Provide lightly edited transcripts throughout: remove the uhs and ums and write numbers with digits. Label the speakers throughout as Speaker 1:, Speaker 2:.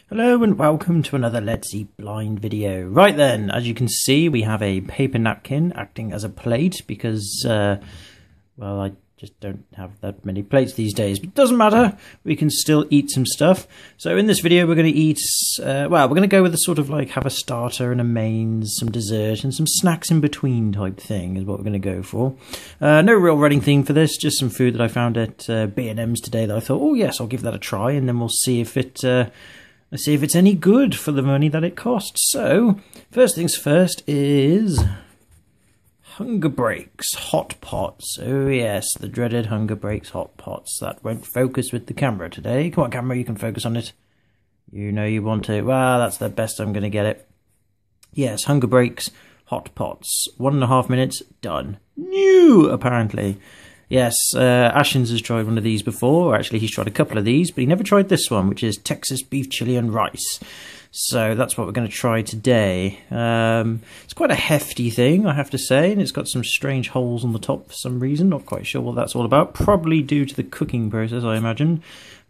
Speaker 1: Hello and welcome to another Let's Eat Blind video. Right then, as you can see, we have a paper napkin acting as a plate because, well, I just don't have that many plates these days, but it doesn't matter. We can still eat some stuff. So in this video, we're going to eat, well, we're going to go with a sort of like have a starter and a mains, some dessert and some snacks in between type thing is what we're going to go for. No real running theme for this, just some food that I found at B&M's today that I thought, oh yes, I'll give that a try, and then we'll see if it... let's see if it's any good for the money that it costs. So, first things first is Hunger Breaks Hot Pots. Oh yes, the dreaded Hunger Breaks Hot Pots. That won't focus with the camera today. Come on, camera, you can focus on it. You know you want to. Well, that's the best I'm going to get it. Yes, Hunger Breaks Hot Pots. 1.5 minutes, done. New, apparently. Yes, Ashens has tried one of these before. Actually, he's tried a couple of these, but he never tried this one, which is Texas beef chili and rice. So that's what we're going to try today. It's quite a hefty thing, I have to say, and it's got some strange holes on the top for some reason. Not quite sure what that's all about. Probably due to the cooking process, I imagine.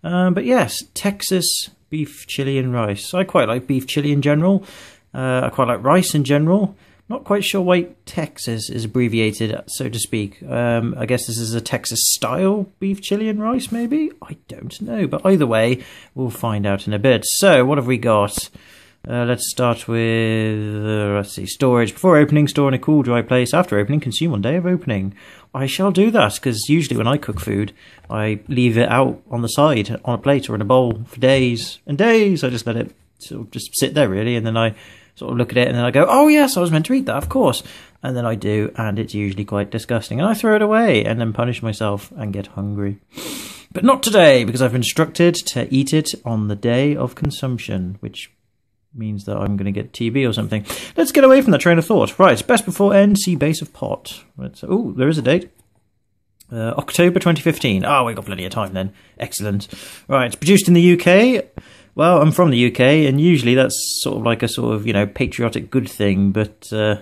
Speaker 1: But yes, Texas beef chili and rice. I quite like beef chili in general. I quite like rice in general. Not quite sure why Texas is abbreviated, so to speak. I guess this is a Texas-style beef chili and rice, maybe? I don't know, but either way, we'll find out in a bit. So, what have we got? Let's start with, let's see, storage. Before opening, store in a cool, dry place. After opening, consume on day of opening. I shall do that, because usually when I cook food, I leave it out on the side, on a plate or in a bowl for days and days. I just let it sort of just sit there, really, and then I sort of look at it and then I go, oh yes, I was meant to eat that, of course. And then I do, and it's usually quite disgusting. And I throw it away and then punish myself and get hungry. But not today, because I've been instructed to eat it on the day of consumption, which means that I'm going to get TB or something. Let's get away from that train of thought. Right, best before end, see base of pot. Oh, there is a date. October 2015. Oh, we've got plenty of time then. Excellent. Right, it's produced in the UK. Well, I'm from the UK, and usually that's sort of like a sort of, you know, patriotic good thing, but I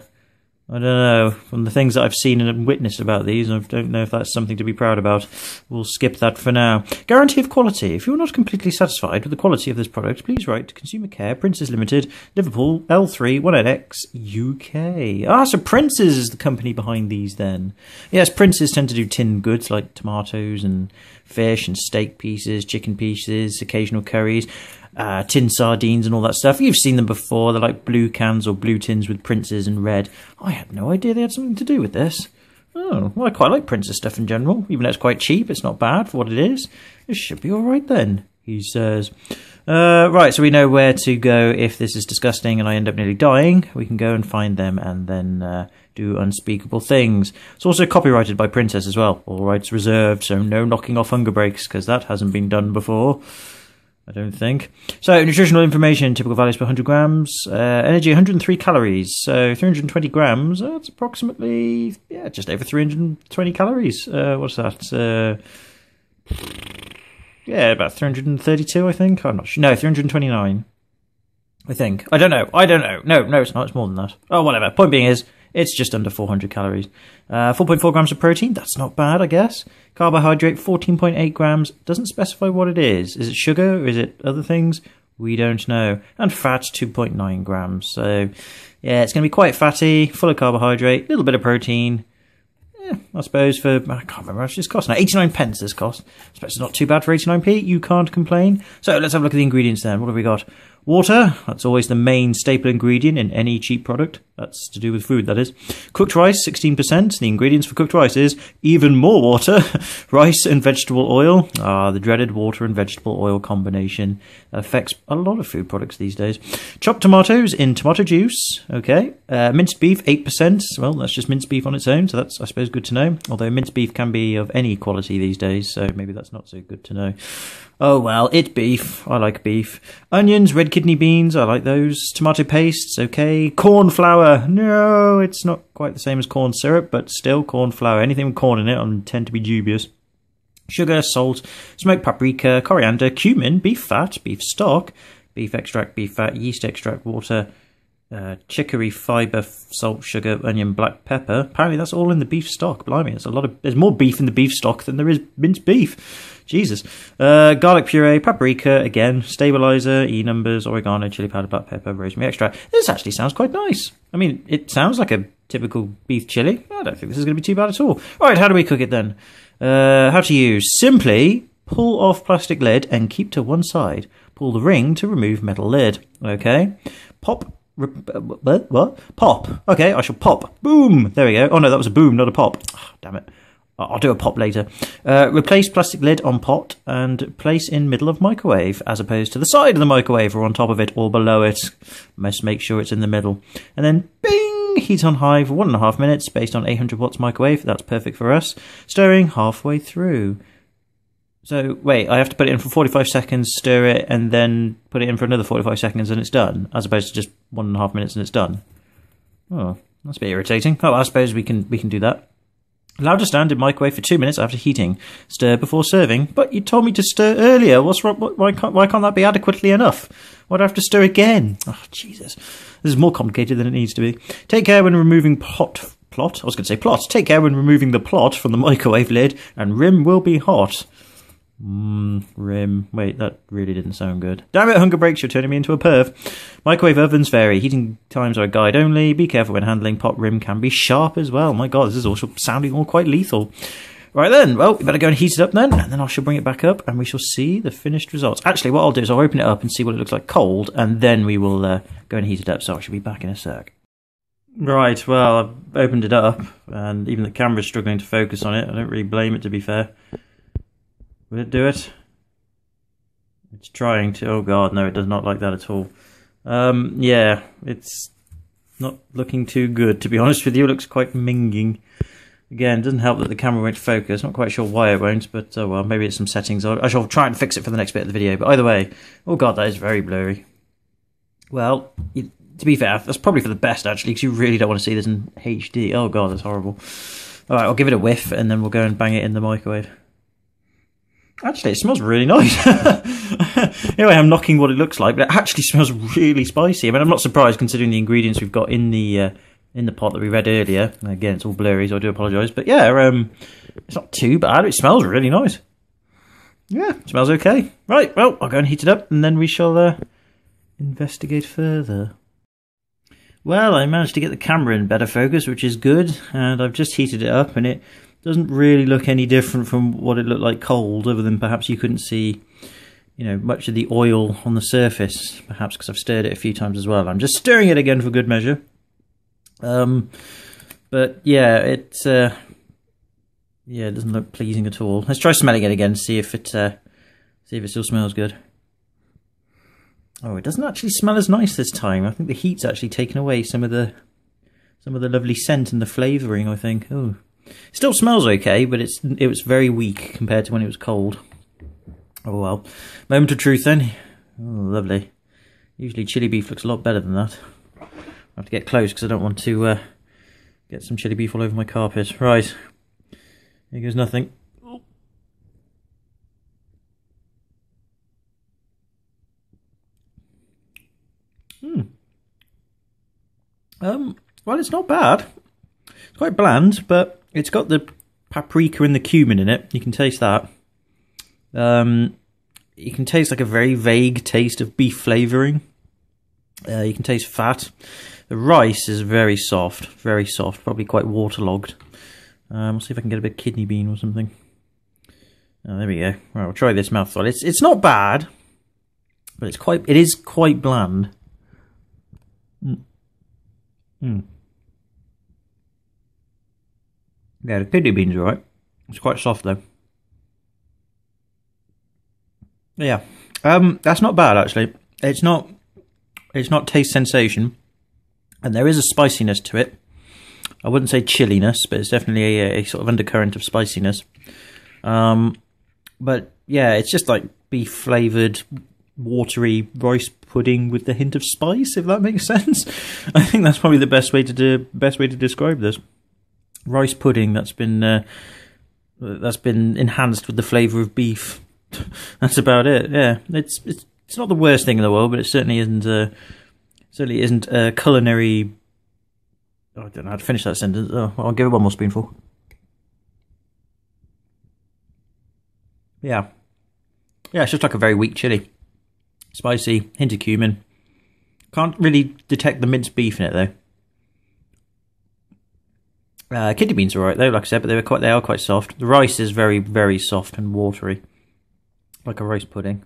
Speaker 1: don't know. From the things that I've seen and witnessed about these, I don't know if that's something to be proud about. We'll skip that for now. Guarantee of quality. If you're not completely satisfied with the quality of this product, please write to Consumer Care, Princes Limited, Liverpool, L3 1NX, UK. Ah, so Princes is the company behind these then. Yes, Princes tend to do tinned goods like tomatoes and fish and steak pieces, chicken pieces, occasional curries. Tin sardines and all that stuff. You've seen them before. They're like blue cans or blue tins with Princes and red. I had no idea they had something to do with this. Oh, well, I quite like Princes stuff in general. Even though it's quite cheap, it's not bad for what it is. It should be alright then, he says. Right, so we know where to go if this is disgusting and I end up nearly dying. We can go and find them and then do unspeakable things. It's also copyrighted by Princess as well. All rights reserved, so no knocking off Hunger Breaks, because that hasn't been done before. I don't think. So, nutritional information, typical values per 100 grams. Energy, 103 calories. So, 320 grams, that's approximately, yeah, just over 320 calories. What's that? Yeah, about 332, I think. I'm not sure. No, 329. I think. I don't know. No, it's not. It's more than that. Oh, whatever. Point being is, it's just under 400 calories. 4.4 grams of protein. That's not bad, I guess. Carbohydrate, 14.8 grams. Doesn't specify what it is. Is it sugar or is it other things? We don't know. And fat, 2.9 grams. So, yeah, it's going to be quite fatty, full of carbohydrate, a little bit of protein. Yeah, I suppose for, I can't remember how much this costs now. 89 pence this cost. I suppose it's not too bad for 89p. You can't complain. So let's have a look at the ingredients then. What have we got? Water, that's always the main staple ingredient in any cheap product. That's to do with food, that is. Cooked rice, 16%. The ingredients for cooked rice is even more water, rice and vegetable oil. Ah, the dreaded water and vegetable oil combination. That affects a lot of food products these days. Chopped tomatoes in tomato juice. Okay. Minced beef, 8%. Well, that's just minced beef on its own, so that's, I suppose, good to know. Although minced beef can be of any quality these days, so maybe that's not so good to know. Oh, well, it's beef. I like beef. Onions, red kidney beans, I like those. Tomato pastes, okay. Corn flour. No, it's not quite the same as corn syrup, but still corn flour. Anything with corn in it, I tend to be dubious. Sugar, salt, smoked paprika, coriander, cumin, beef fat, beef stock, beef extract, beef fat, yeast extract, water. chicory, fibre, salt, sugar, onion, black pepper. Apparently that's all in the beef stock. Blimey, there's more beef in the beef stock than there is minced beef. Jesus. Garlic puree, paprika, again, stabilizer, E-numbers, oregano, chili powder, black pepper, rosemary extract. This actually sounds quite nice. I mean, it sounds like a typical beef chili. I don't think this is going to be too bad at all. Alright, how do we cook it then? How to use. Simply pull off plastic lid and keep to one side. Pull the ring to remove metal lid. Okay. Pop. What? Pop. Okay, I shall pop. Boom. There we go. Oh no, that was a boom, not a pop. Oh, damn it. I'll do a pop later. Replace plastic lid on pot and place in middle of microwave as opposed to the side of the microwave or on top of it or below it. Must make sure it's in the middle. And then bing! Heat on high for 1.5 minutes based on 800 watts microwave. That's perfect for us. Stirring halfway through. So, wait, I have to put it in for 45 seconds, stir it, and then put it in for another 45 seconds and it's done, as opposed to just 1.5 minutes and it's done. Oh, that's a bit irritating. Oh, I suppose we can do that. Allow to stand in microwave for 2 minutes after heating. Stir before serving. But you told me to stir earlier. What's wrong? Why can't that be adequately enough? Why do I have to stir again? Oh, Jesus. This is more complicated than it needs to be. Take care when removing plot. I was going to say plot. Take care when removing the plot from the microwave lid, and rim will be hot. Rim. Wait, that really didn't sound good. Damn it, hunger breaks, you're turning me into a perv. Microwave ovens vary. Heating times are a guide only. Be careful when handling. Pot rim can be sharp as well. My god, this is also sounding all quite lethal. Right then, well, we better go and heat it up then, and then I shall bring it back up, and we shall see the finished results. Actually, what I'll do is I'll open it up and see what it looks like cold, and then we will go and heat it up, so I shall be back in a sec. Right, well, I've opened it up, and even the camera's struggling to focus on it. I don't really blame it, to be fair. Will it do it? It's trying to. Oh god, no, it does not like that at all. Yeah, it's not looking too good, to be honest with you. It looks quite minging. Again, it doesn't help that the camera won't focus. Not quite sure why it won't, but oh well, maybe it's some settings. I shall try and fix it for the next bit of the video. But either way, oh god, that is very blurry. Well, to be fair, that's probably for the best, actually, because you really don't want to see this in HD. Oh god, that's horrible. Alright, I'll give it a whiff, and then we'll go and bang it in the microwave. Actually, it smells really nice. Anyway, I'm knocking what it looks like, but it actually smells really spicy. I mean, I'm not surprised considering the ingredients we've got in the pot that we read earlier. Again, it's all blurry, so I do apologise. But yeah, it's not too bad. It smells really nice. Yeah, it smells okay. Right, well, I'll go and heat it up, and then we shall investigate further. Well, I managed to get the camera in better focus, which is good, and I've just heated it up, and it doesn't really look any different from what it looked like cold, other than perhaps you couldn't see, you know, much of the oil on the surface, perhaps because I've stirred it a few times as well. I'm just stirring it again for good measure. But yeah, it doesn't look pleasing at all. Let's try smelling it again, see if it still smells good. Oh, it doesn't actually smell as nice this time. I think the heat's actually taken away some of the lovely scent and the flavouring, I think. Oh. Still smells okay, but it was very weak compared to when it was cold. Oh well. Moment of truth then. Oh, lovely. Usually chili beef looks a lot better than that. I have to get close because I don't want to get some chili beef all over my carpet. Right. Here goes nothing. Well, it's not bad. It's quite bland, but it's got the paprika and the cumin in it. You can taste that. You can taste like a very vague taste of beef flavouring. You can taste fat. The rice is very soft, probably quite waterlogged. We'll see if I can get a bit of kidney bean or something. Oh, there we go. Right, we'll try this mouthful. It's not bad, but it is quite bland. Yeah, the kidney beans are right. It's quite soft though. Yeah, that's not bad actually. It's not taste sensation, and there is a spiciness to it. I wouldn't say chilliness, but it's definitely a sort of undercurrent of spiciness. But yeah, it's just like beef flavoured, watery rice pudding with the hint of spice, if that makes sense. I think that's probably the best way to describe this. Rice pudding that's been enhanced with the flavour of beef. That's about it. Yeah, it's not the worst thing in the world, but it certainly isn't Certainly isn't a culinary... Oh, I don't know how to finish that sentence. Oh, well, I'll give it one more spoonful. Yeah. Yeah, it's just like a very weak chili. Spicy, hint of cumin. Can't really detect the minced beef in it, though. Kidney beans are alright, though, like I said, but they are quite soft. The rice is very, very soft and watery. Like a rice pudding.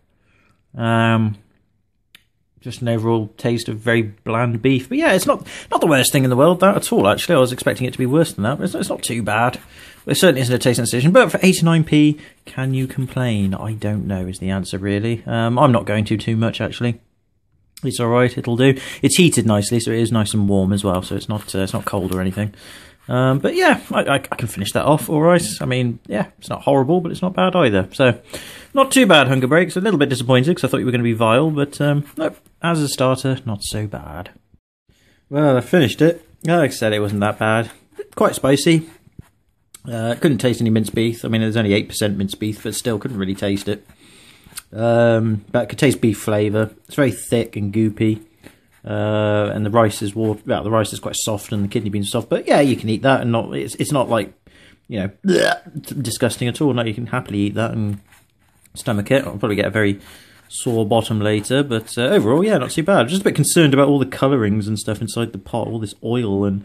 Speaker 1: Just an overall taste of very bland beef. But yeah, it's not the worst thing in the world, that at all, actually. I was expecting it to be worse than that, but it's not too bad. It certainly isn't a taste sensation. But for 89p, can you complain? I don't know is the answer, really. I'm not going to too much, actually. It's alright, it'll do. It's heated nicely, so it is nice and warm as well, so it's not cold or anything. But yeah, I can finish that off alright. I mean, yeah, it's not horrible, but it's not bad either. So, not too bad, Hunger Breaks. A little bit disappointed because I thought you were going to be vile, but nope, as a starter, not so bad. Well, I finished it. Like I said, it wasn't that bad. Quite spicy. Couldn't taste any minced beef. I mean, there's only 8% minced beef, but still couldn't really taste it. But I could taste beef flavour. It's very thick and goopy. And the rice is the rice is quite soft and the kidney beans are soft, but yeah, you can eat that and it's not like, you know, bleh, disgusting at all. No, you can happily eat that and stomach it. I'll probably get a very sore bottom later, but overall, yeah, not too bad. I'm just a bit concerned about all the colourings and stuff inside the pot, all this oil and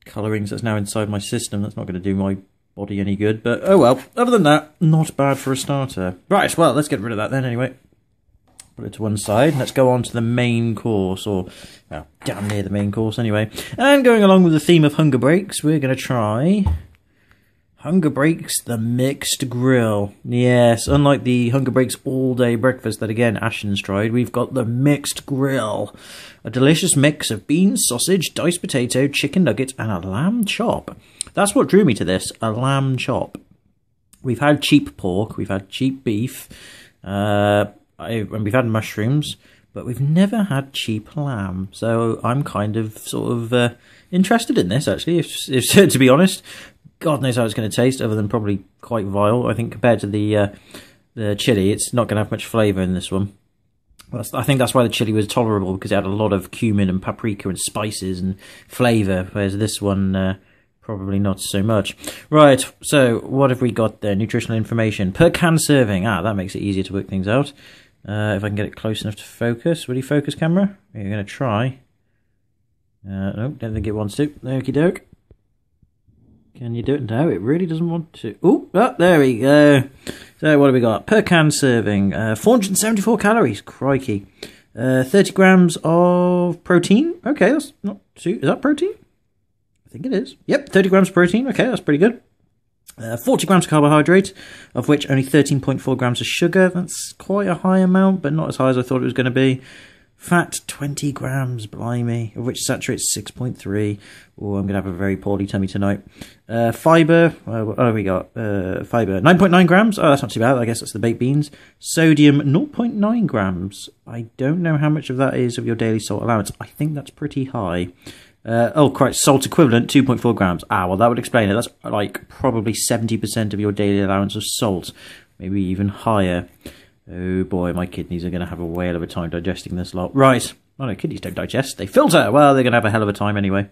Speaker 1: colourings that's now inside my system. That's not going to do my body any good, but oh well. Other than that, not bad for a starter. Right, well, let's get rid of that then anyway. Put it to one side. Let's go on to the main course, or well, damn near the main course anyway. And going along with the theme of Hunger Breaks, we're going to try Hunger Breaks the Mixed Grill. Yes, unlike the Hunger Breaks all-day breakfast that again Ashton's tried, we've got the Mixed Grill. A delicious mix of beans, sausage, diced potato, chicken nuggets and a lamb chop. That's what drew me to this, a lamb chop. We've had cheap pork, we've had cheap beef, and we've had mushrooms, but we've never had cheap lamb. So I'm kind of sort of interested in this, actually, if to be honest. God knows how it's going to taste, other than probably quite vile. I think compared to the chili, it's not going to have much flavour in this one. I think that's why the chili was tolerable, because it had a lot of cumin and paprika and spices and flavour, whereas this one probably not so much. Right, so what have we got there? Nutritional information. Per can serving. That makes it easier to work things out. If I can get it close enough to focus. Will you focus, camera? You're going to try. Nope, don't think it wants to. Okie doke. Can you do it? No, it really doesn't want to. Oh, there we go. So what have we got? Per can serving. 474 calories. Crikey. 30 grams of protein. Okay, that's not too... Is that protein? I think it is. Yep, 30 grams of protein. Okay, that's pretty good. 40 grams of carbohydrate, of which only 13.4 grams of sugar. That's quite a high amount, but not as high as I thought it was going to be. Fat, 20 grams, blimey, of which saturate's 6.3. Oh, I'm going to have a very poorly tummy tonight. Fibre, what have we got? Fibre, 9.9 grams. Oh, that's not too bad. I guess that's the baked beans. Sodium, 0.9 grams. I don't know how much of that is of your daily salt allowance. I think that's pretty high. Oh, Christ, salt equivalent, 2.4 grams. Well, that would explain it. That's like probably 70% of your daily allowance of salt. Maybe even higher. Oh boy, my kidneys are going to have a whale of a time digesting this lot. Right. Oh no, kidneys don't digest. They filter. Well, they're going to have a hell of a time anyway.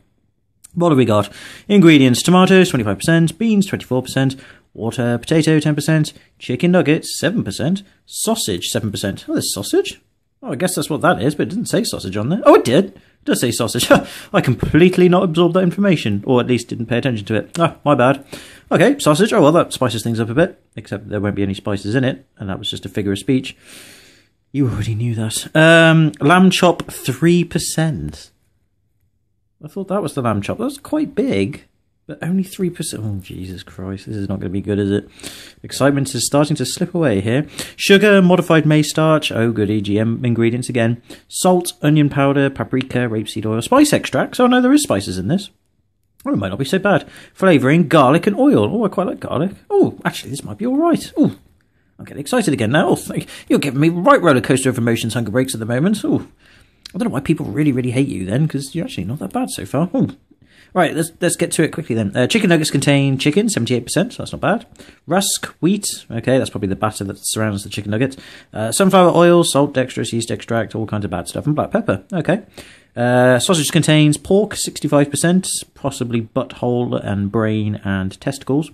Speaker 1: What have we got? Ingredients. Tomatoes, 25%. Beans, 24%. Water. Potato, 10%. Chicken nuggets, 7%. Sausage, 7%. Oh, there's sausage? Oh, I guess that's what that is, but it didn't say sausage on there. Oh, it did. It does say sausage. I completely not absorbed that information, or at least didn't pay attention to it. My bad. Okay, sausage. Oh, well, that spices things up a bit, except there won't be any spices in it, and that was just a figure of speech. You already knew that. Lamb chop, 3%. I thought that was the lamb chop. That's quite big, but only 3%. Oh, Jesus Christ. This is not going to be good, is it? Excitement is starting to slip away here. Sugar, modified maize starch. Oh, goody. GM ingredients again. Salt, onion powder, paprika, rapeseed oil, spice extracts. Oh, no, there is spices in this. Oh, it might not be so bad. Flavouring, garlic and oil. Oh, I quite like garlic. Oh, actually, this might be all right. Oh, I'm getting excited again now. Oh, you're giving me right roller coaster of emotions, Hunger Breaks at the moment. Oh, I don't know why people really, really hate you then, because you're actually not that bad so far. Oh, Right, let's get to it quickly then. Chicken nuggets contain chicken, 78%, so that's not bad. Rusk, wheat, okay, that's probably the batter that surrounds the chicken nuggets. Sunflower oil, salt, dextrose, yeast extract, all kinds of bad stuff, and black pepper, okay. Sausage contains pork, 65%, possibly butthole and brain and testicles.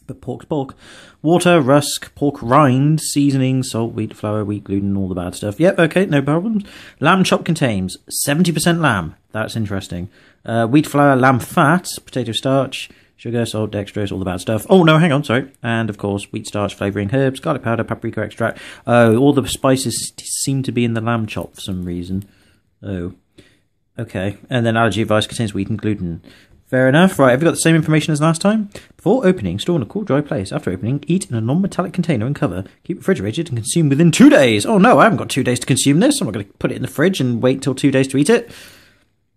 Speaker 1: But pork's pork. Water, rusk, pork rind, seasoning, salt, wheat flour, wheat gluten, all the bad stuff. Yep, okay, no problems. Lamb chop contains 70% lamb. That's interesting. Wheat flour, lamb fat, potato starch, sugar, salt, dextrose, all the bad stuff. Oh, no, hang on, sorry. And, of course, wheat starch, flavouring, herbs, garlic powder, paprika extract. Oh, all the spices seem to be in the lamb chop for some reason. Oh, okay. And then allergy advice contains wheat and gluten. Fair enough. Right, have you got the same information as last time? Before opening, store in a cool, dry place. After opening, eat in a non-metallic container and cover. Keep refrigerated and consume within 2 days. Oh no, I haven't got 2 days to consume this. I'm not going to put it in the fridge and wait till 2 days to eat it.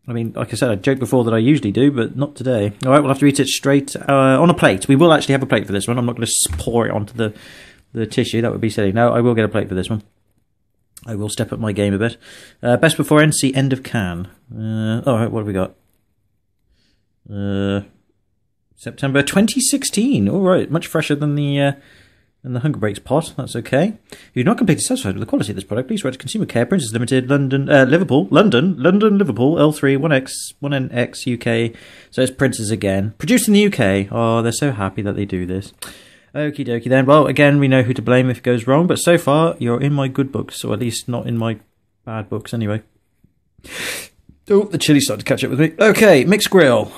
Speaker 1: I mean, like I said, I joked before that I usually do, but not today. All right, we'll have to eat it straight on a plate. We will actually have a plate for this one. I'm not going to pour it onto the tissue. That would be silly. No, I will get a plate for this one. I will step up my game a bit. Best before end, see end of can. All right, what have we got? September 2016. All right, much fresher than the Hunger Breaks pot. That's okay. If you're not completely satisfied with the quality of this product, please write to Consumer Care, Princess Limited, Liverpool, London, Liverpool, L3, 1NX, UK. So it's Princess again. Produced in the UK. Oh, they're so happy that they do this. Okie dokie then. Well, again, we know who to blame if it goes wrong, but so far, you're in my good books, or at least not in my bad books anyway. Oh, the chili started to catch up with me. Okay, mixed grill.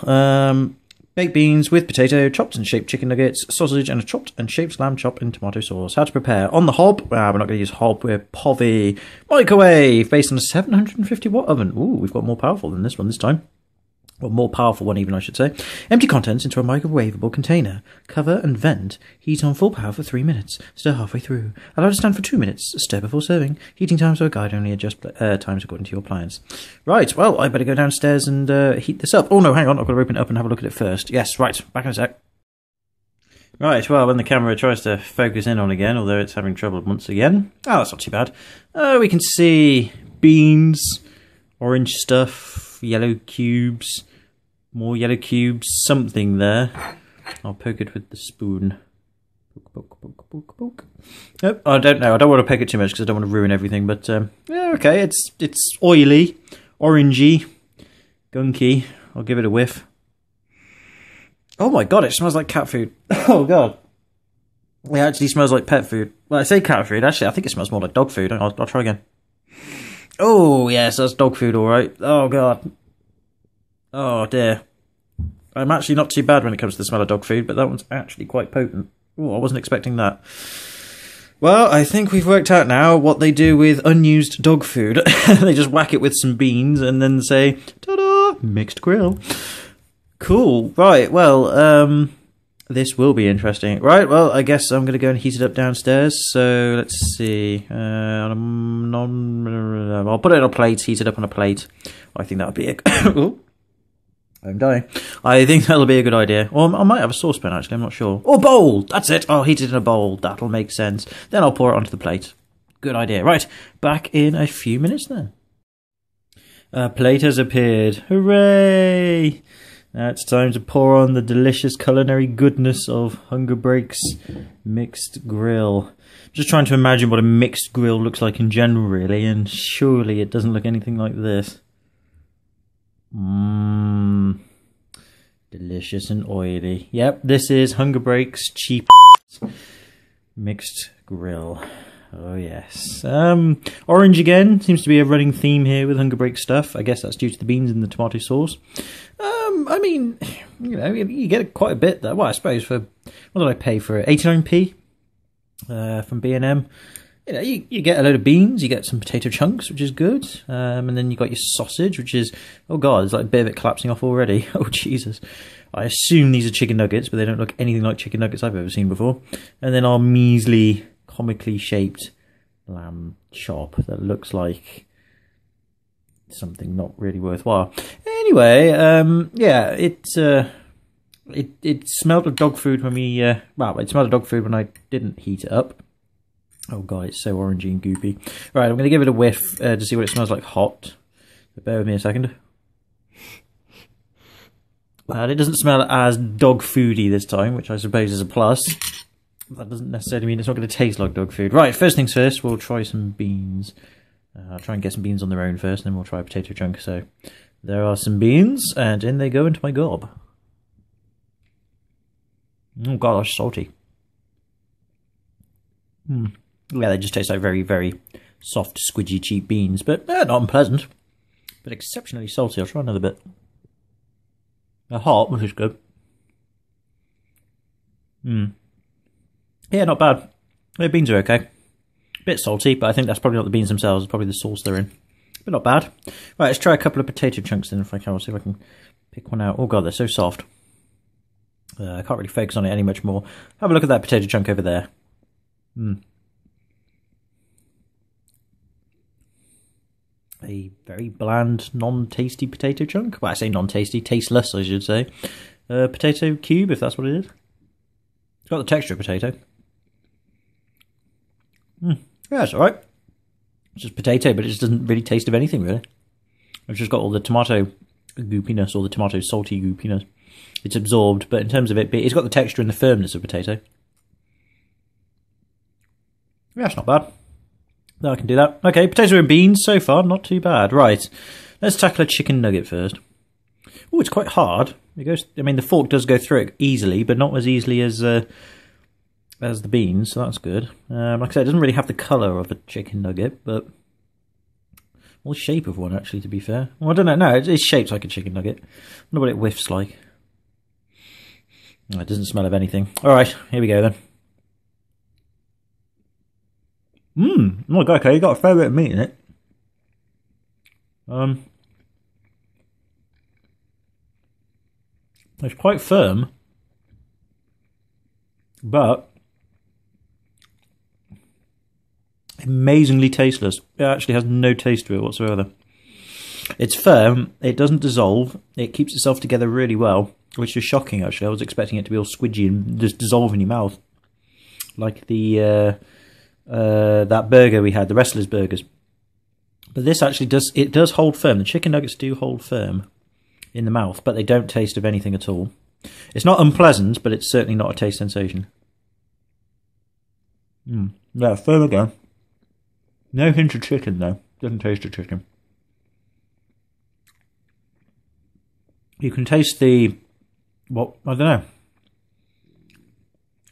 Speaker 1: Baked beans with potato, chopped and shaped chicken nuggets, sausage, and a chopped and shaped lamb chop in tomato sauce. How to prepare. On the hob. We're not going to use hob. We're POVI. Microwave. Based on a 750 watt oven. Ooh, we've got more powerful than this one this time. Or more powerful one even, I should say. Empty contents into a microwavable container. Cover and vent. Heat on full power for 3 minutes. Stir halfway through. Allow to stand for 2 minutes. Stir before serving. Heating times are guide. Only adjust times according to your appliance. Right, well, I better go downstairs and heat this up. Oh, no, hang on. I've got to open it up and have a look at it first. Yes, right. Back in a sec. Right, well, when the camera tries to focus in on again, although it's having trouble once again. Oh, that's not too bad. We can see beans, orange stuff, yellow cubes. More yellow cubes, something there. I'll poke it with the spoon. Poke, poke, poke, poke. Nope, I don't know. I don't want to poke it too much because I don't want to ruin everything. But yeah, okay. It's oily, orangey, gunky. I'll give it a whiff. Oh my god, it smells like cat food. Oh god, it actually smells like pet food. Well, I say cat food. Actually, I think it smells more like dog food. I'll try again. Oh yes, that's dog food, all right. Oh god. Oh dear. I'm actually not too bad when it comes to the smell of dog food, but that one's actually quite potent. Oh, I wasn't expecting that. Well, I think we've worked out now what they do with unused dog food. They just whack it with some beans and then say, ta-da, mixed grill. Cool. Right, well, this will be interesting. Right, well, I guess I'm going to go and heat it up downstairs. So, let's see. I'll put it on a plate, heat it up on a plate. I think that would be a... I'm dying. I think that'll be a good idea. Or I might have a saucepan, actually. I'm not sure. Or bowl! That's it! I'll heat it in a bowl. That'll make sense. Then I'll pour it onto the plate. Good idea. Right. Back in a few minutes then. A plate has appeared. Hooray! Now it's time to pour on the delicious culinary goodness of Hunger Breaks mixed grill. I'm just trying to imagine what a mixed grill looks like in general, really, and surely it doesn't look anything like this. Mmm. Delicious and oily. Yep, this is Hunger Breaks cheap mixed grill. Oh yes. Orange again seems to be a running theme here with Hunger Breaks stuff. I guess that's due to the beans and the tomato sauce. I mean, you know, you get quite a bit there. Well, I suppose for what did I pay for it? 89p from B&M. You know, you get a load of beans, you get some potato chunks, which is good, and then you got your sausage, which is, oh god, there's like a bit of it collapsing off already. Oh Jesus. I assume these are chicken nuggets, but they don't look anything like chicken nuggets I've ever seen before. And then our measly, comically shaped lamb chop that looks like something not really worthwhile. Anyway, yeah, it smelled of dog food when we, well, it smelled of dog food when I didn't heat it up. Oh god, it's so orangey and goopy. Right, I'm going to give it a whiff to see what it smells like hot. But bear with me a second. And it doesn't smell as dog foody this time, which I suppose is a plus. That doesn't necessarily mean it's not going to taste like dog food. Right, first things first, we'll try some beans. I'll try and get some beans on their own first, and then we'll try a potato chunk. So there are some beans, and in they go into my gob. Oh god, that's salty. Yeah, they just taste like very, very soft, squidgy, cheap beans, but not unpleasant. But exceptionally salty. I'll try another bit. They're hot, which is good. Yeah, not bad. The beans are okay. Bit salty, but I think that's probably not the beans themselves. It's probably the sauce they're in. But not bad. Right, let's try a couple of potato chunks then if I can. I'll see if I can pick one out. Oh god, they're so soft. I can't really focus on it any much more. Have a look at that potato chunk over there. A very bland, non-tasty potato chunk. Well, I say non-tasty, tasteless, I should say. Potato cube, if that's what it is. It's got the texture of potato. Yeah, it's alright. It's just potato, but it just doesn't really taste of anything, really. It's just got all the tomato goopiness, or the tomato salty goopiness. It's absorbed, but in terms of it, it's got the texture and the firmness of potato. Yeah, it's not bad. No, I can do that. Okay, potato and beans so far, not too bad. Right, let's tackle a chicken nugget first. Oh, it's quite hard. It goes. I mean, the fork does go through it easily, but not as easily as the beans, so that's good. Like I said, it doesn't really have the colour of a chicken nugget, but well, the shape of one, actually, to be fair. Well, I don't know. No, it's shaped like a chicken nugget. I wonder what it whiffs like. Oh, it doesn't smell of anything. All right, here we go then. Oh my god, okay, you got a fair bit of meat in it. It's quite firm, but amazingly tasteless. It actually has no taste to it whatsoever. It's firm, it doesn't dissolve, it keeps itself together really well, which is shocking actually. I was expecting it to be all squidgy and just dissolve in your mouth. Like the that burger we had, the wrestlers burgers. But this actually does hold firm. The chicken nuggets do hold firm in the mouth, but they don't taste of anything at all. It's not unpleasant, but it's certainly not a taste sensation. Yeah, firm again. No hint of chicken though. Doesn't taste of chicken. You can taste the, what, I don't know.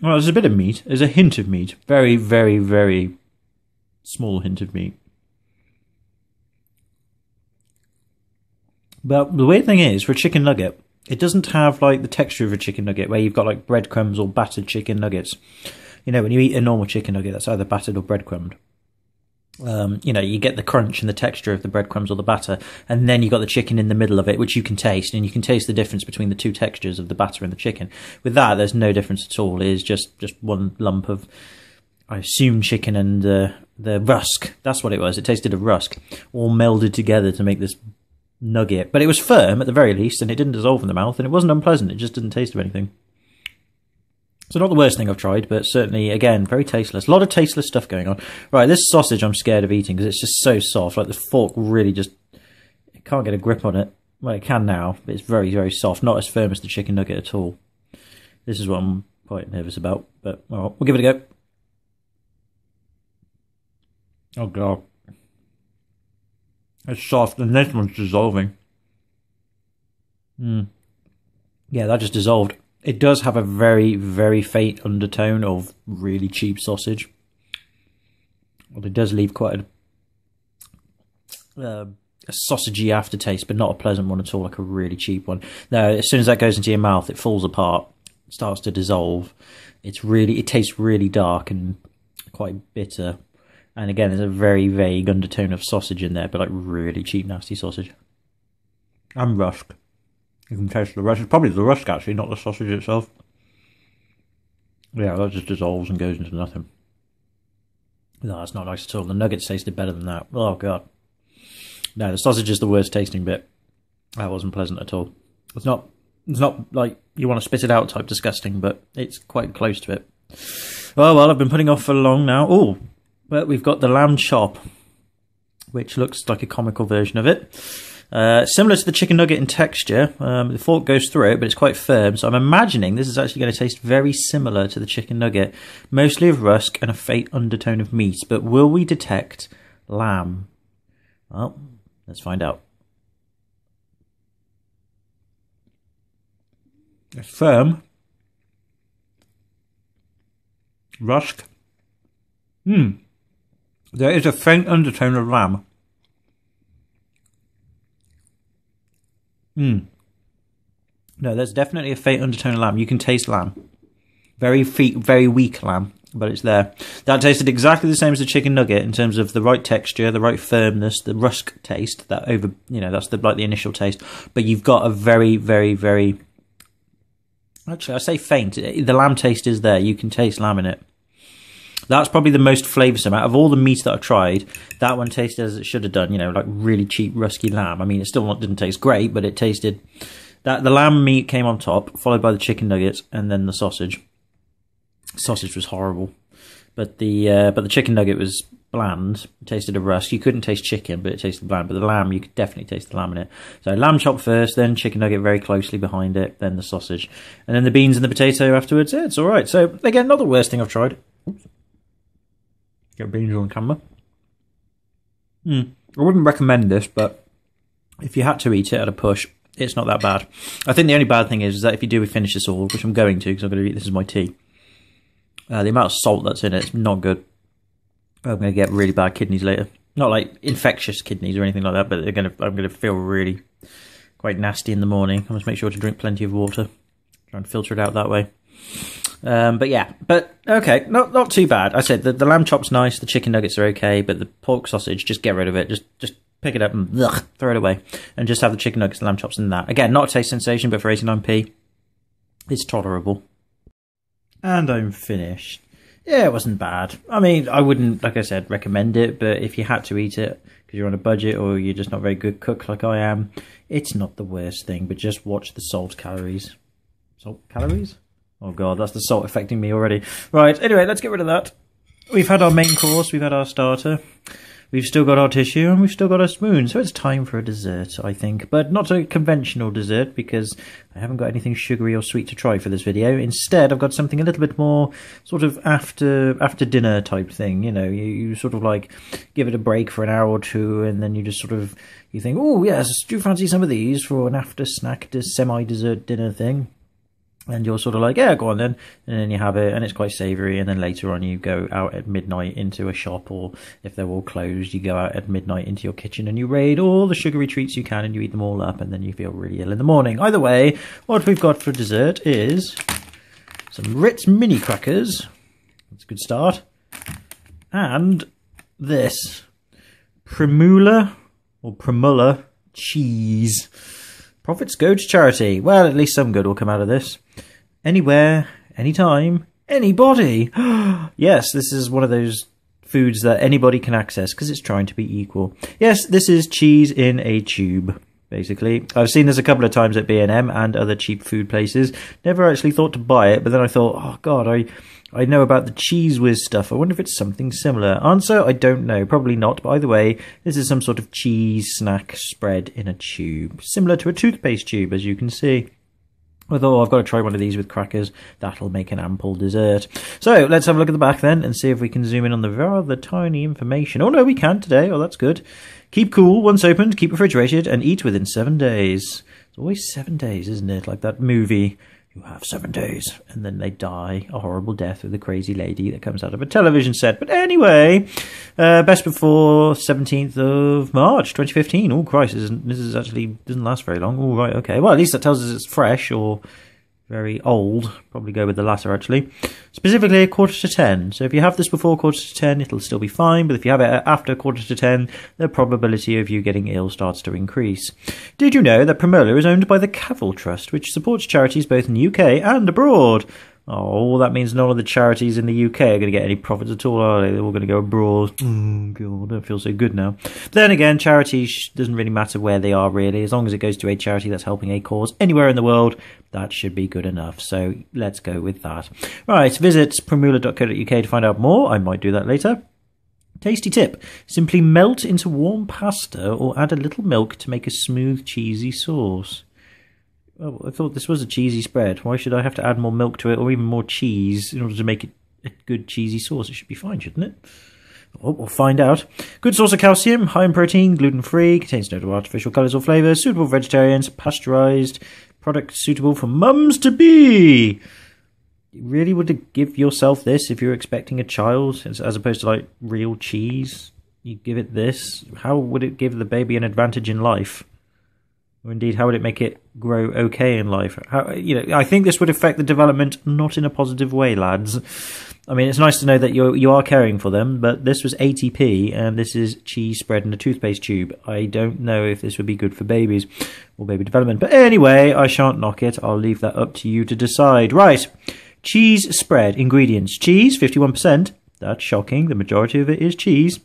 Speaker 1: Well, there's a bit of meat. There's a hint of meat. Very, very, very small hint of meat. But the weird thing is, for a chicken nugget, it doesn't have like the texture of a chicken nugget where you've got like breadcrumbs or battered chicken nuggets. You know, when you eat a normal chicken nugget, that's either battered or breadcrumbed. You know, you get the crunch and the texture of the breadcrumbs or the batter, and then you've got the chicken in the middle of it, which you can taste, and you can taste the difference between the two textures of the batter and the chicken. With that, there's no difference at all. It is just one lump of, I assume, chicken and the rusk. That's what it was. It tasted of rusk, all melded together to make this nugget. But it was firm, at the very least, and it didn't dissolve in the mouth, and it wasn't unpleasant. It just didn't taste of anything. So not the worst thing I've tried, but certainly, again, very tasteless. A lot of tasteless stuff going on. Right, this sausage I'm scared of eating because it's just so soft. Like, the fork really just, it can't get a grip on it. Well, it can now, but it's very, very soft. Not as firm as the chicken nugget at all. This is what I'm quite nervous about, but all right, we'll give it a go. Oh, God. It's soft, and this one's dissolving. Yeah, that just dissolved. It does have a very, very faint undertone of really cheap sausage. Well, it does leave quite a sausagey aftertaste, but not a pleasant one at all, like a really cheap one. Now, as soon as that goes into your mouth, it falls apart, starts to dissolve. It tastes really dark and quite bitter. And again, there's a very vague undertone of sausage in there, but like really cheap, nasty sausage. And rusk. You can taste the rusk. It's probably the rusk, actually, not the sausage itself. Yeah, that just dissolves and goes into nothing. No, that's not nice at all. The nuggets tasted better than that. Oh, God. No, the sausage is the worst tasting bit. That wasn't pleasant at all. It's not like you want to spit it out type disgusting, but it's quite close to it. Oh, well, I've been putting off for long now. Oh, but we've got the lamb chop, which looks like a comical version of it. Similar to the chicken nugget in texture. The fork goes through it, but it's quite firm. So I'm imagining this is actually going to taste very similar to the chicken nugget. Mostly of rusk and a faint undertone of meat. But will we detect lamb? Well, let's find out. It's firm. Rusk. There is a faint undertone of lamb. No, there's definitely a faint undertone of lamb. You can taste lamb. Very weak lamb, but it's there. That tasted exactly the same as the chicken nugget in terms of the right texture, the right firmness, the rusk taste. That that's like the initial taste. But you've got a very. Actually, I say faint. The lamb taste is there. You can taste lamb in it. That's probably the most flavoursome out of all the meats that I've tried. That one tasted as it should have done, like really cheap, rusky lamb. I mean, it still didn't taste great, but it tasted... The lamb meat came on top, followed by the chicken nuggets, and then the sausage. Sausage was horrible. But the chicken nugget was bland. It tasted of rusk. You couldn't taste chicken, but it tasted bland. But the lamb, you could definitely taste the lamb in it. So lamb chop first, then chicken nugget very closely behind it, then the sausage. And then the beans and the potato afterwards. Yeah, it's all right. So, again, not the worst thing I've tried. Oops. Get beans on camera. I wouldn't recommend this, but if you had to eat it at a push, it's not that bad. I think the only bad thing is that if you do finish this all, which I'm going to because I'm going to eat this as my tea, the amount of salt that's in it's not good. I'm going to get really bad kidneys later. Not like infectious kidneys or anything like that, but I'm going to feel really quite nasty in the morning. I must make sure to drink plenty of water. Try and filter it out that way. But okay, not too bad. I said the lamb chop's nice, the chicken nuggets are okay, but the pork sausage, just get rid of it. Just pick it up and throw it away, and just have the chicken nuggets and lamb chops and that. Again, not a taste sensation, but for 89p, it's tolerable. And I'm finished. Yeah, it wasn't bad. I mean, I wouldn't, like I said, recommend it, but if you had to eat it because you're on a budget or you're just not a very good cook like I am, it's not the worst thing. But just watch the salt calories. Salt calories? Oh god, that's the salt affecting me already. Right, anyway, let's get rid of that. We've had our main course, we've had our starter, we've still got our tissue, and we've still got our spoon. So it's time for a dessert, I think. But not a conventional dessert, because I haven't got anything sugary or sweet to try for this video. Instead, I've got something a little bit more sort of after dinner type thing. You sort of like give it a break for an hour or two, and then you just sort of, you think, oh yes, do you fancy some of these for an after snack, semi-dessert dinner thing? And you're sort of like, yeah, go on then. And then you have it, and it's quite savoury. And then later on, you go out at midnight into a shop, or if they're all closed, you go out at midnight into your kitchen and you raid all the sugary treats you can, and you eat them all up, and then you feel really ill in the morning. Either way, what we've got for dessert is some Ritz mini crackers. That's a good start. And this Primula cheese. Profits go to charity. Well, at least some good will come out of this. Anywhere, anytime, anybody. Yes, this is one of those foods that anybody can access because it's trying to be equal. Yes, this is cheese in a tube, basically. I've seen this a couple of times at B&M and other cheap food places. Never actually thought to buy it, but then I thought, oh god, I know about the Cheese Whiz stuff. I wonder if it's something similar. Answer, I don't know. Probably not. But either way, this is some sort of cheese snack spread in a tube. Similar to a toothpaste tube, as you can see. I thought, I've got to try one of these with crackers. That'll make an ample dessert. So, let's have a look at the back then and see if we can zoom in on the rather tiny information. Oh no, we can today. Oh, that's good. Keep cool once opened, keep refrigerated, and eat within 7 days. It's always 7 days, isn't it? Like that movie... You have 7 days, and then they die a horrible death with a crazy lady that comes out of a television set. But anyway, best before 17th of March 2015. Oh Christ, this is actually doesn't last very long. Oh right, okay. Well, at least that tells us it's fresh or very old. Probably go with the latter actually. Specifically 9:45. So if you have this before 9:45, it'll still be fine. But if you have it after 9:45, the probability of you getting ill starts to increase. Did you know that Primola is owned by the Cavil Trust, which supports charities both in the UK and abroad? Oh, that means none of the charities in the UK are going to get any profits at all, are they? They're all going to go abroad. Oh, God, I don't feel so good now. But then again, charities doesn't really matter where they are, really. As long as it goes to a charity that's helping a cause anywhere in the world, that should be good enough. So let's go with that. Right, visit primula.co.uk to find out more. I might do that later. Tasty tip. Simply melt into warm pasta or add a little milk to make a smooth, cheesy sauce. Oh, I thought this was a cheesy spread. Why should I have to add more milk to it or even more cheese in order to make it a good cheesy sauce? It should be fine, shouldn't it? Oh, we'll find out. Good source of calcium, high in protein, gluten-free, contains no artificial colours or flavours, suitable for vegetarians, pasteurised, product suitable for mums-to-be. You really would give yourself this if you're expecting a child, as opposed to like real cheese? You give it this? How would it give the baby an advantage in life? Or indeed, how would it make it grow okay in life? I think this would affect the development not in a positive way, lads. I mean, it's nice to know that you are caring for them, but this was 80p, and this is cheese spread in a toothpaste tube. I don't know if this would be good for babies or baby development. But anyway, I shan't knock it. I'll leave that up to you to decide. Right, cheese spread. Ingredients. Cheese, 51%. That's shocking. The majority of it is cheese.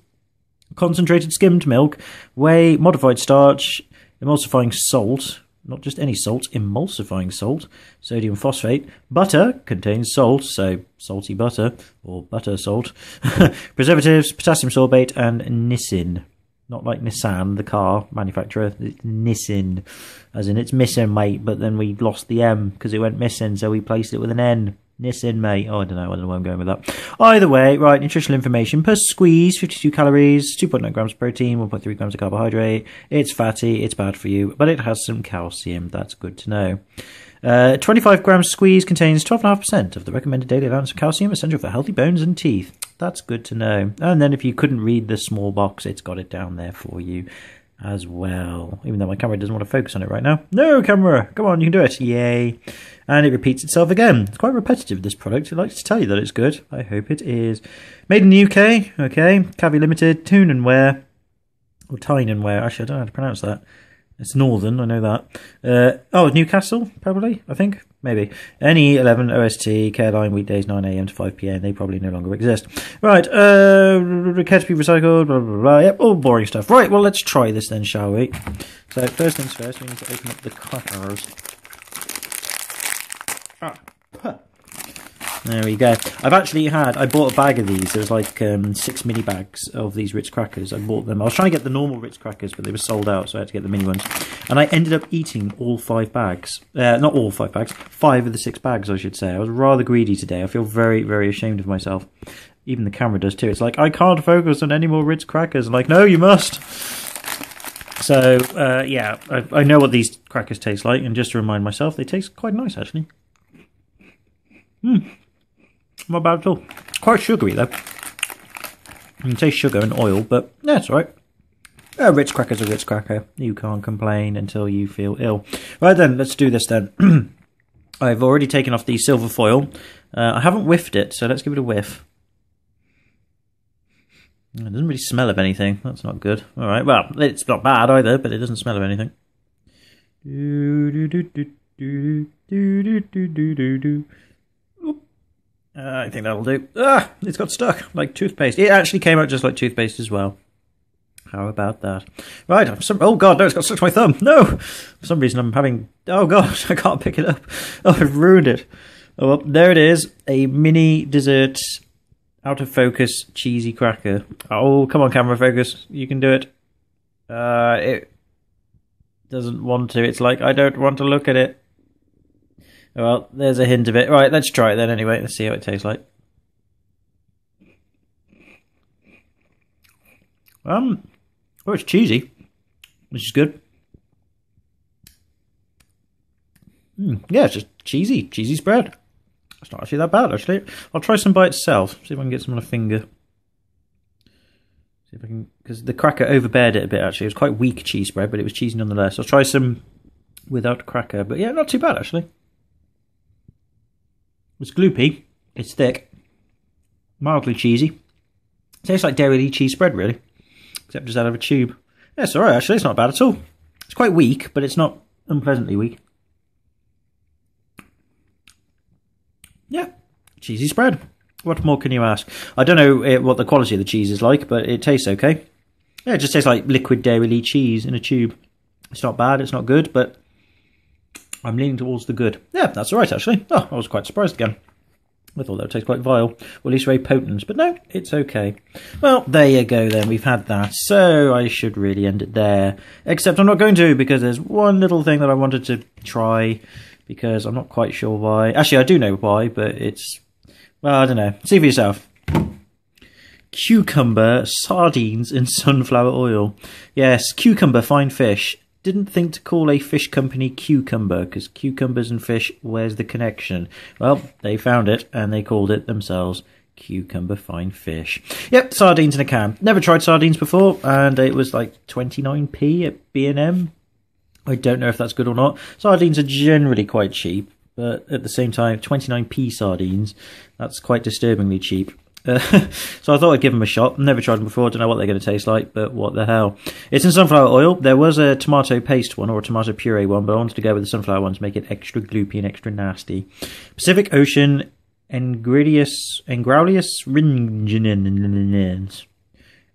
Speaker 1: Concentrated skimmed milk. Whey, modified starch, emulsifying salt. Not just any salt, emulsifying salt, sodium phosphate. Butter contains salt, so salty butter, or butter salt. Preservatives, potassium sorbate, and Nissin. Not like Nissan, the car manufacturer. It's Nissin, as in it's missing, mate, but then we lost the M because it went missing, so we placed it with an N. Nissin, mate. Oh, I don't know where I'm going with that. Either way, right, nutritional information. Per squeeze, 52 calories, 2.9 grams of protein, 1.3 grams of carbohydrate. It's fatty, it's bad for you, but it has some calcium. That's good to know. 25 grams squeeze contains 12.5% of the recommended daily allowance of calcium, essential for healthy bones and teeth. That's good to know. And then if you couldn't read the small box, it's got it down there for you as well. Even though my camera doesn't want to focus on it right now. No, camera! Come on, you can do it. Yay. And it repeats itself again. It's quite repetitive, this product. It likes to tell you that it's good. I hope it is. Made in the UK. Okay. Cavi Limited. Tune and Wear. Or Tyne and Wear. Actually, I don't know how to pronounce that. It's Northern, I know that. Newcastle, probably, I think. Maybe. NE11 OST, Caroline, weekdays 9 AM to 5 PM. They probably no longer exist. Right, care to be recycled, blah, blah, blah. Yep, all boring stuff. Right, well, let's try this then, shall we? So, first things first, we need to open up the crackers. There we go. I bought a bag of these. There's like 6 mini bags of these Ritz crackers. I bought them. I was trying to get the normal Ritz crackers, but they were sold out, so I had to get the mini ones. And I ended up eating all 5 bags. Not all 5 bags. 5 of the 6 bags, I should say. I was rather greedy today. I feel very, very ashamed of myself. Even the camera does too. It's like, I can't focus on any more Ritz crackers. I'm like, no, you must. So, yeah, I know what these crackers taste like. And just to remind myself, they taste quite nice, actually. Not bad at all. Quite sugary though. You can taste sugar and oil, but yeah, it's alright. Ritz cracker's a Ritz cracker. You can't complain until you feel ill. Right then, let's do this then. I've already taken off the silver foil. I haven't whiffed it, so let's give it a whiff. It doesn't really smell of anything. That's not good. Alright, well, it's not bad either, but it doesn't smell of anything. I think that'll do. It's got stuck like toothpaste. It actually came out just like toothpaste as well. How about that? Right. Oh god, no, it's got stuck to my thumb. No! For some reason I'm having... Oh god, I can't pick it up. Oh, I've ruined it. Oh, well, there it is. A mini dessert, out of focus, cheesy cracker. Oh, come on, camera focus. You can do it. It doesn't want to. It's like, I don't want to look at it. Well, there's a hint of it. Right, let's try it then anyway. Let's see how it tastes like. Oh, it's cheesy, which is good. Yeah, it's just cheesy spread. It's not actually that bad, actually. I'll try some by itself. See if I can get some on a finger. See if I can, because the cracker overbeared it a bit, actually. It was quite weak cheese spread, but it was cheesy nonetheless. I'll try some without cracker, but yeah, not too bad, actually. It's gloopy, it's thick, mildly cheesy. Tastes like Dairy Lee cheese spread, really, except just out of a tube. Yeah, it's alright, actually, it's not bad at all. It's quite weak, but it's not unpleasantly weak. Yeah, cheesy spread. What more can you ask? I don't know what the quality of the cheese is like, but it tastes okay. Yeah, it just tastes like liquid Dairy Lee cheese in a tube. It's not bad, it's not good, but I'm leaning towards the good. Yeah, that's alright, actually. Oh, I was quite surprised again. I thought that would taste quite vile, or at least very potent, but no, it's okay. Well, there you go then, we've had that, so I should really end it there. Except I'm not going to, because there's one little thing that I wanted to try, because I'm not quite sure why. Actually, I do know why, but it's, well, I don't know. See for yourself. Cucumber, sardines, and sunflower oil. Yes, cucumber, fine fish. Didn't think to call a fish company Cucumber, because cucumbers and fish, where's the connection? Well, they found it, and they called it themselves Cucumber Fine Fish. Yep, sardines in a can. Never tried sardines before, and it was like 29p at B&M. I don't know if that's good or not. Sardines are generally quite cheap, but at the same time, 29p sardines, that's quite disturbingly cheap. So I thought I'd give them a shot. Never tried them before, don't know what they're going to taste like, but what the hell. It's in sunflower oil. There was a tomato paste one or a tomato puree one, but I wanted to go with the sunflower one to make it extra gloopy and extra nasty. Pacific Ocean Engraulis ringens.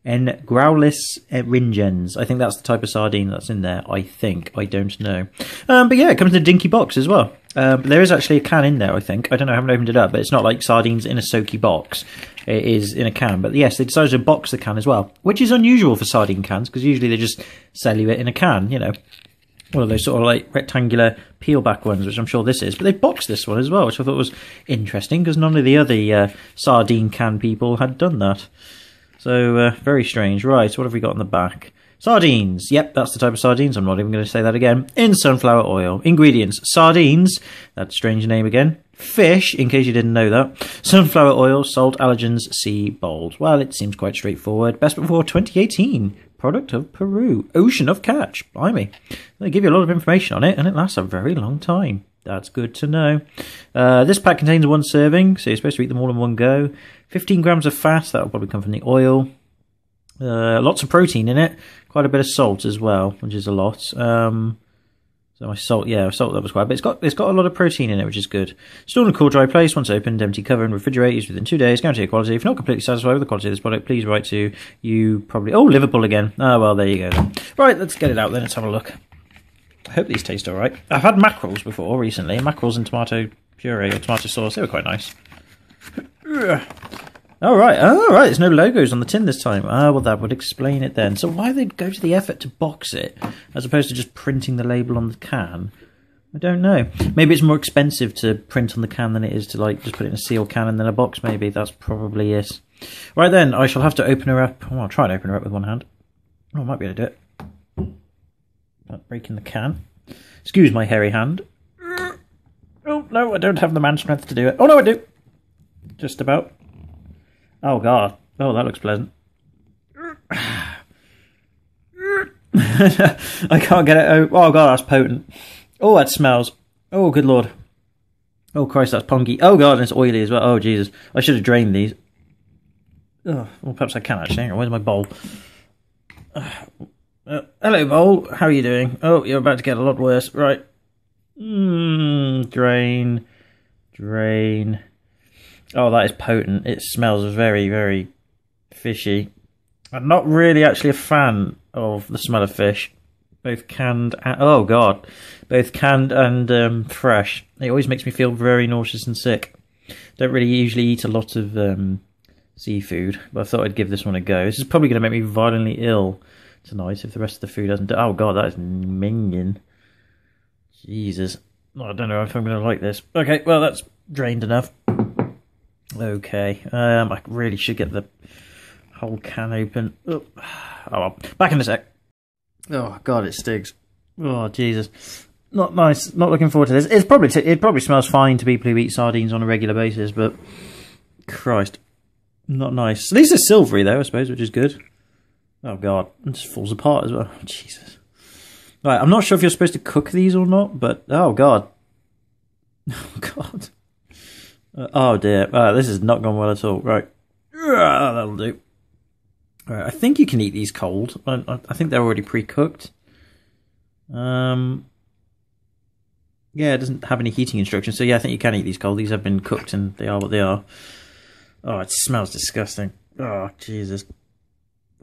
Speaker 1: Engraulis ringens. I think that's the type of sardine that's in there, I think. I don't know. But yeah, it comes in a dinky box as well. There is actually a can in there, I think. I don't know, I haven't opened it up, but it's not like sardines in a soaky box. It is in a can. But yes, they decided to box the can as well, which is unusual for sardine cans, because usually they just sell you it in a can, you know. One of those sort of like rectangular peel back ones, which I'm sure this is. But they've boxed this one as well, which I thought was interesting, because none of the other sardine can people had done that. So, very strange. Right, so what have we got on the back? Sardines. Yep, that's the type of sardines. I'm not even going to say that again. In sunflower oil. Ingredients. Sardines. That's a strange name again. Fish, in case you didn't know that. Sunflower oil, salt, allergens, sea bold. Well, it seems quite straightforward. Best before 2018. Product of Peru. Ocean of catch. Blimey. They give you a lot of information on it, and it lasts a very long time. That's good to know. This pack contains 1 serving, so you're supposed to eat them all in one go. 15 grams of fat, that'll probably come from the oil. Lots of protein in it. Quite a bit of salt as well, which is a lot. So my salt, yeah, salt that was quite, but it's got a lot of protein in it, which is good. Stored in a cool, dry place. Once opened, empty cover and refrigerate. Used within 2 days. Guarantee quality. If you're not completely satisfied with the quality of this product, please write to you probably. Oh, Liverpool again. Oh well, there you go then. Right, let's get it out then. Let's have a look. I hope these taste alright. I've had mackerels before recently. Mackerels and tomato puree or tomato sauce. They were quite nice. Alright, there's no logos on the tin this time. Ah, well that would explain it then. So why they'd go to the effort to box it, as opposed to just printing the label on the can? I don't know. Maybe it's more expensive to print on the can than it is to like just put it in a sealed can and then a box maybe. That's probably it. Right then, I shall have to open her up. Oh, I'll try and open her up with one hand. Oh, I might be able to do it. Not breaking the can. Excuse my hairy hand. Oh, no, I don't have the man strength to do it. Oh, no, I do. Just about. Oh, God. Oh, that looks pleasant. I can't get it out. Oh, God, that's potent. Oh, that smells. Oh, good Lord. Oh, Christ, that's punky. Oh, God, and it's oily as well. Oh, Jesus. I should have drained these. Oh, well, perhaps I can, actually. Hang on, where's my bowl? Hello, bowl. How are you doing? Oh, you're about to get a lot worse. Right. Drain. Drain. Oh, that is potent. It smells very, very fishy. I'm not really actually a fan of the smell of fish. Both canned and... Oh, God. Both canned and fresh. It always makes me feel very nauseous and sick. Don't really usually eat a lot of seafood, but I thought I'd give this one a go. This is probably going to make me violently ill tonight if the rest of the food hasn't... Oh, God, that is minging. Jesus. I don't know if I'm going to like this. Okay, well, that's drained enough. Okay. I really should get the whole can open. Oh, well. Back in a sec. Oh, God, it stinks. Oh, Jesus. Not nice. Not looking forward to this. It probably smells fine to people who eat sardines on a regular basis, but... Christ. Not nice. At least it's silvery, though, I suppose, which is good. Oh, God. It just falls apart as well. Jesus. Right, I'm not sure if you're supposed to cook these or not, but... Oh, God. Oh, God. Oh, dear. This has not gone well at all. Right. That'll do. Right, I think you can eat these cold. I think they're already pre-cooked. Yeah, it doesn't have any heating instructions, so yeah, I think you can eat these cold. These have been cooked and they are what they are. Oh, it smells disgusting. Oh, Jesus.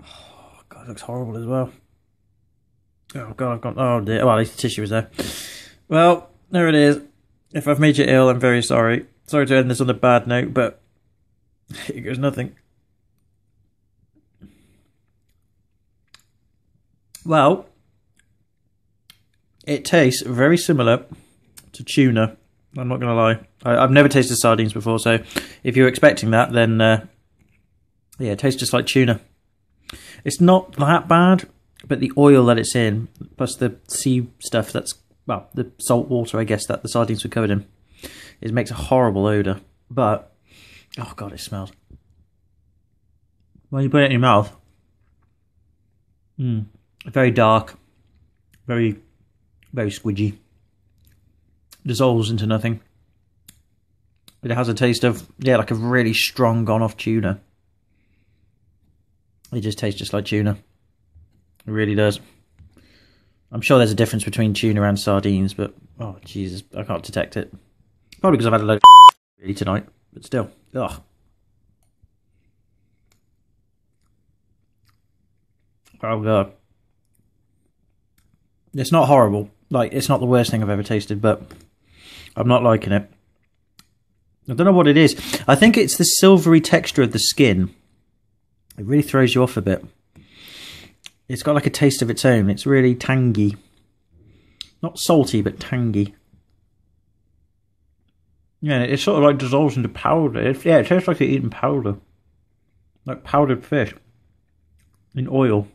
Speaker 1: Oh, God, it looks horrible as well. Oh, God, I've got... Oh, dear. Well, at least the tissue was there. Well, there it is. If I've made you ill, I'm very sorry. Sorry to end this on a bad note, but here goes nothing. Well, it tastes very similar to tuna. I'm not going to lie. I've never tasted sardines before, so if you're expecting that, then yeah, it tastes just like tuna. It's not that bad, but the oil that it's in, plus the sea stuff that's, well, the salt water, I guess, that the sardines were covered in, it makes a horrible odour. But, oh god, it smells. When you put it in your mouth, very dark, very, very squidgy. Dissolves into nothing. But it has a taste of, yeah, like a really strong gone-off tuna. It just tastes just like tuna. It really does. I'm sure there's a difference between tuna and sardines, but, oh, Jesus, I can't detect it. Probably because I've had a load of really tonight, but still. Ugh. Oh, God. It's not horrible. Like, it's not the worst thing I've ever tasted, but I'm not liking it. I don't know what it is. I think it's the silvery texture of the skin. It really throws you off a bit. It's got like a taste of its own. It's really tangy. Not salty, but tangy. Yeah, it sort of like dissolves into powder. Yeah, it tastes like you're eating powder. Like powdered fish. In oil.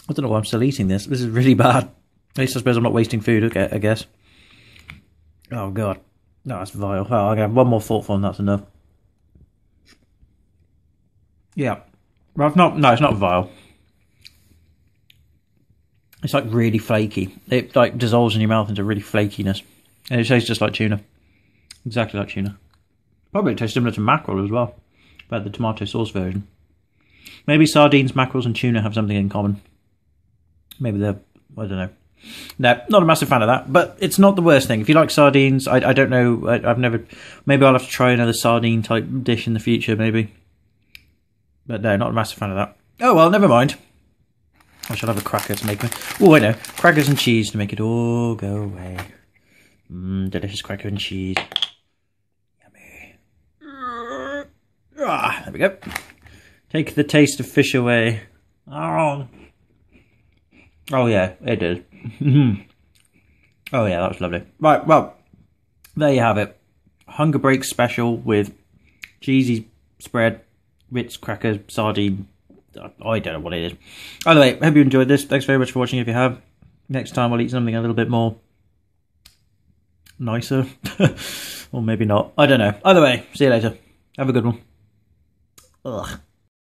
Speaker 1: I don't know why I'm still eating this. This is really bad. At least I suppose I'm not wasting food, okay, I guess. Oh, God. No, that's vile. Oh, I'm going to have one more thoughtful and that's enough. Yeah. Well, it's not, no, it's not vile. It's like really flaky. It like dissolves in your mouth into really flakiness. And it tastes just like tuna. Exactly like tuna. Probably it tastes similar to mackerel as well. But the tomato sauce version. Maybe sardines, mackerels and tuna have something in common. Maybe they're, I don't know. No, not a massive fan of that, but it's not the worst thing. If you like sardines, I don't know, I've never, maybe I'll have to try another sardine type dish in the future, maybe. But no, not a massive fan of that. Oh well, never mind. I shall have a cracker to make me. Oh, I know. Crackers and cheese to make it all go away. Delicious cracker and cheese. Yummy. Ah, there we go. Take the taste of fish away. Oh yeah, it did. Oh yeah, that was lovely. Right, well, there you have it. Hunger Break special with cheesy spread, Ritz cracker, sardine. I don't know what it is. Either way, hope you enjoyed this. Thanks very much for watching if you have. Next time I'll eat something a little bit more nicer. Or maybe not. I don't know. Either way, see you later. Have a good one. Ugh.